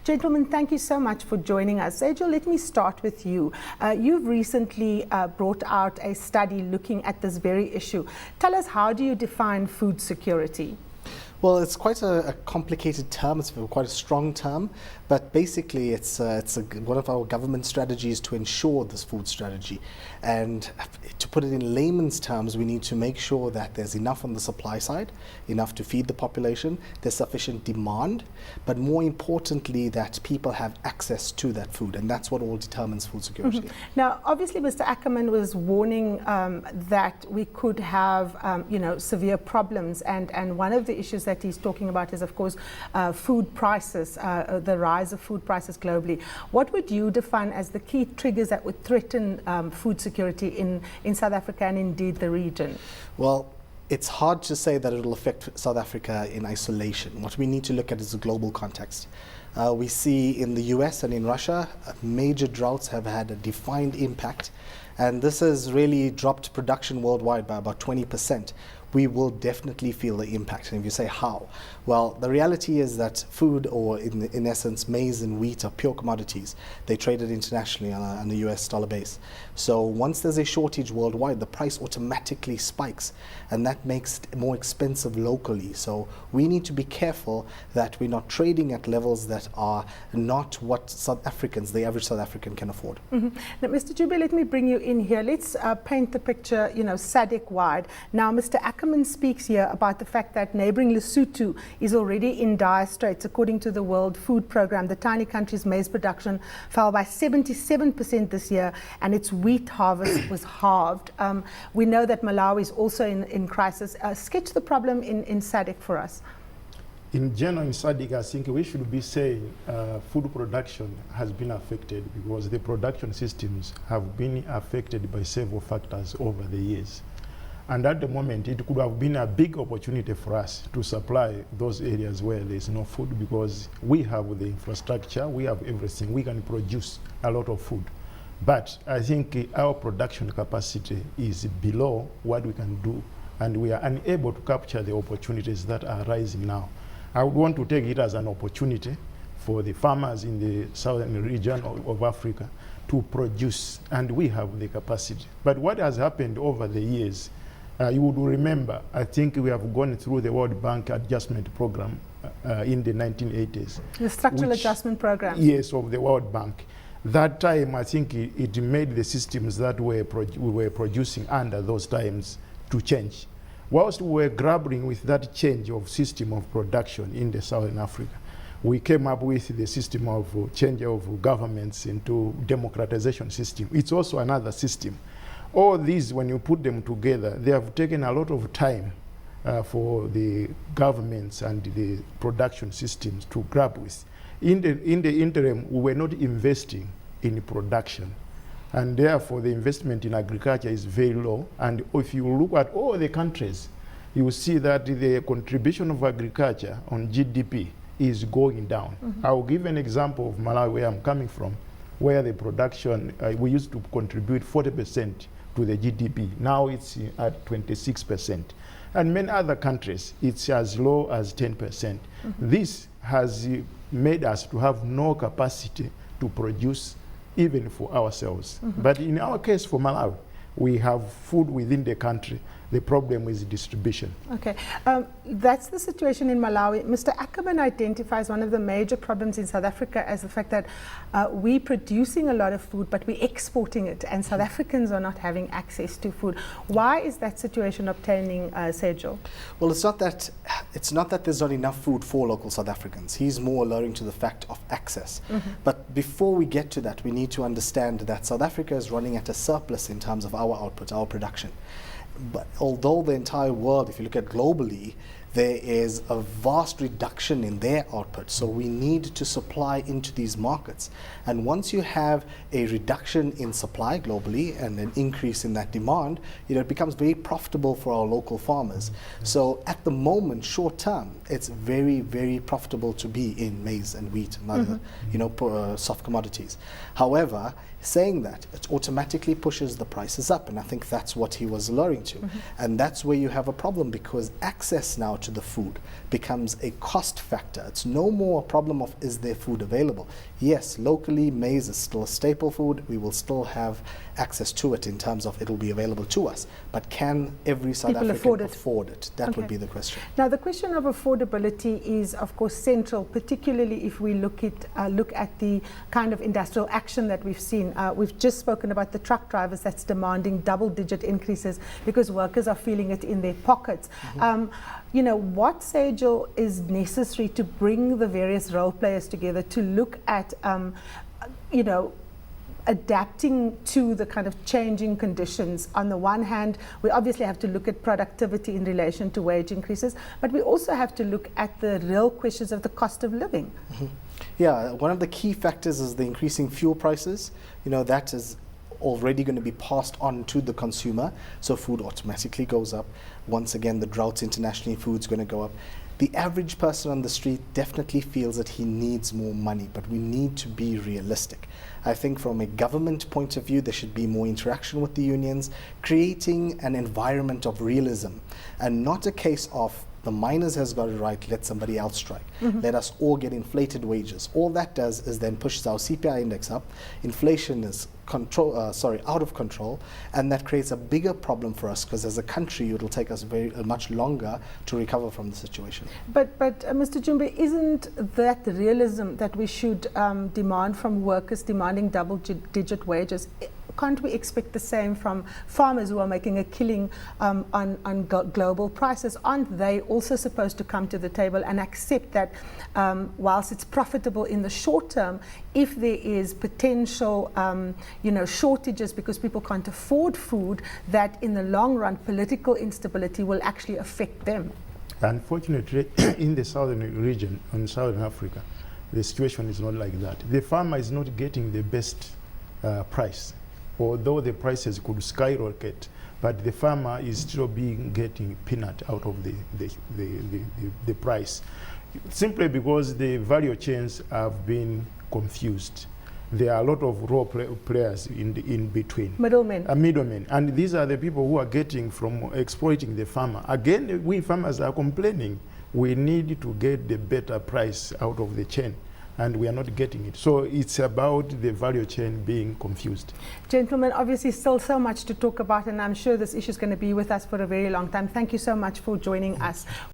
Gentlemen, thank you so much for joining us. Saijil, let me start with you. You've recently brought out a study looking at this very issue. Tell us, how do you define food security? Well, it's quite a complicated term. It's quite a strong term, but basically it's one of our government strategies to ensure this food strategy. And to put it in layman's terms, we need to make sure that there's enough on the supply side, enough to feed the population, there's sufficient demand, but more importantly that people have access to that food, and that's what all determines food security. Mm-hmm. Now, obviously, Mr. Ackerman was warning that we could have, severe problems, and one of the issues that he's talking about is, of course, food prices, the rise of food prices globally. What would you define as the key triggers that would threaten food security in South Africa and indeed the region? Well, it's hard to say that it will affect South Africa in isolation. What we need to look at is the global context. We see in the US and in Russia, major droughts have had a defined impact, and this has really dropped production worldwide by about 20%. We will definitely feel the impact. And if you say how, well, the reality is that food, or in essence maize and wheat, are pure commodities. They traded internationally on the US dollar base. So once there's a shortage worldwide, the price automatically spikes, and that makes it more expensive locally. So we need to be careful that we're not trading at levels that are not what South Africans, the average South African, can afford. Mm-hmm. Now, Mr. Jumbe, let me bring you in here. Let's paint the picture, SADC wide. Now, Mr. Ackerman speaks here about the fact that neighboring Lesotho is already in dire straits. According to the World Food Programme, the tiny country's maize production fell by 77% this year, and its wheat harvest was halved. We know that Malawi is also in crisis. Sketch the problem in SADC for us. In general, in SADC, I think we should be saying food production has been affected because the production systems have been affected by several factors over the years. And at the moment, it could have been a big opportunity for us to supply those areas where there's no food, because we have the infrastructure, we have everything, we can produce a lot of food. But I think our production capacity is below what we can do, and we are unable to capture the opportunities that are rising now. I would want to take it as an opportunity for the farmers in the southern region of Africa to produce, and we have the capacity. But what has happened over the years, you would remember, I think we have gone through the World Bank Adjustment Program in the 1980s. The Structural Adjustment Program. Yes, of the World Bank. That time, I think it made the systems that we were producing under those times to change. Whilst we were grappling with that change of system of production in the Southern Africa, we came up with the system of change of governments into democratization system. It's also another system. All these, when you put them together, they have taken a lot of time for the governments and the production systems to grab with. In the interim, we were not investing in production, and therefore the investment in agriculture is very low. And if you look at all the countries, you will see that the contribution of agriculture on GDP is going down. Mm-hmm. I will give an example of Malawi, where I'm coming from, where the production, we used to contribute 40% to the GDP. Now it's at 26%. And many other countries, it's as low as 10%. Mm-hmm. This has made us to have no capacity to produce even for ourselves. Mm-hmm. But in our case for Malawi, we have food within the country. The problem is distribution. Okay, that's the situation in Malawi. Mr. Ackerman identifies one of the major problems in South Africa as the fact that we're producing a lot of food, but we're exporting it, and South Africans are not having access to food. Why is that situation obtaining, Saijil? Well, it's not that there's not enough food for local South Africans. He's more alluring to the fact of access. Mm-hmm. But before we get to that, we need to understand that South Africa is running at a surplus in terms of our output, our production. But although the entire world, if you look at globally, there is a vast reduction in their output. So we need to supply into these markets. And once you have a reduction in supply globally and an increase in that demand, it becomes very profitable for our local farmers. Mm-hmm. So at the moment, short term, it's very, very profitable to be in maize and wheat and other, soft commodities. However, saying that, it automatically pushes the prices up, and I think that's what he was alluring to. Mm-hmm. And that's where you have a problem, because access now to the food becomes a cost factor. It's no more a problem of is there food available. Yes, locally maize is still a staple food. We will still have access to it in terms of it'll be available to us. But can every South People African afford it? That would be the question. Now, the question of affordability is, of course, central, particularly if we look at the kind of industrial action that we've seen. We've just spoken about the truck drivers that's demanding double-digit increases because workers are feeling it in their pockets. You know, what, Saijil, is necessary to bring the various role players together to look at, you know, adapting to the kind of changing conditions? On the one hand, we obviously have to look at productivity in relation to wage increases, but we also have to look at the real questions of the cost of living. Yeah, one of the key factors is the increasing fuel prices. You know, that is already going to be passed on to the consumer, so food automatically goes up. Once again, the droughts internationally, food's going to go up. The average person on the street definitely feels that he needs more money, but we need to be realistic. I think from a government point of view, there should be more interaction with the unions, creating an environment of realism, and not a case of the miners has got it right, let somebody else strike. Let us all get inflated wages. All that does is then pushes our CPI index up. Inflation is out of control, and that creates a bigger problem for us because as a country, it'll take us much longer to recover from the situation. But Mr. Jumbe, isn't that the realism that we should demand from workers demanding double-digit wages? Can't we expect the same from farmers who are making a killing on global prices? Aren't they also supposed to come to the table and accept that whilst it's profitable in the short term, if there is potential you know, shortages because people can't afford food, that in the long run political instability will actually affect them? Unfortunately, in the southern region, in Southern Africa, the situation is not like that. The farmer is not getting the best price. Although the prices could skyrocket, but the farmer is still getting peanut out of the price, simply because the value chains have been confused. There are a lot of role players in between. Middlemen. Middlemen. And these are the people who are getting from exploiting the farmer. Again, we farmers are complaining. We need to get the better price out of the chain, and we are not getting it. So it's about the value chain being confused. Gentlemen, obviously still so much to talk about, and I'm sure this issue is going to be with us for a very long time. Thank you so much for joining us.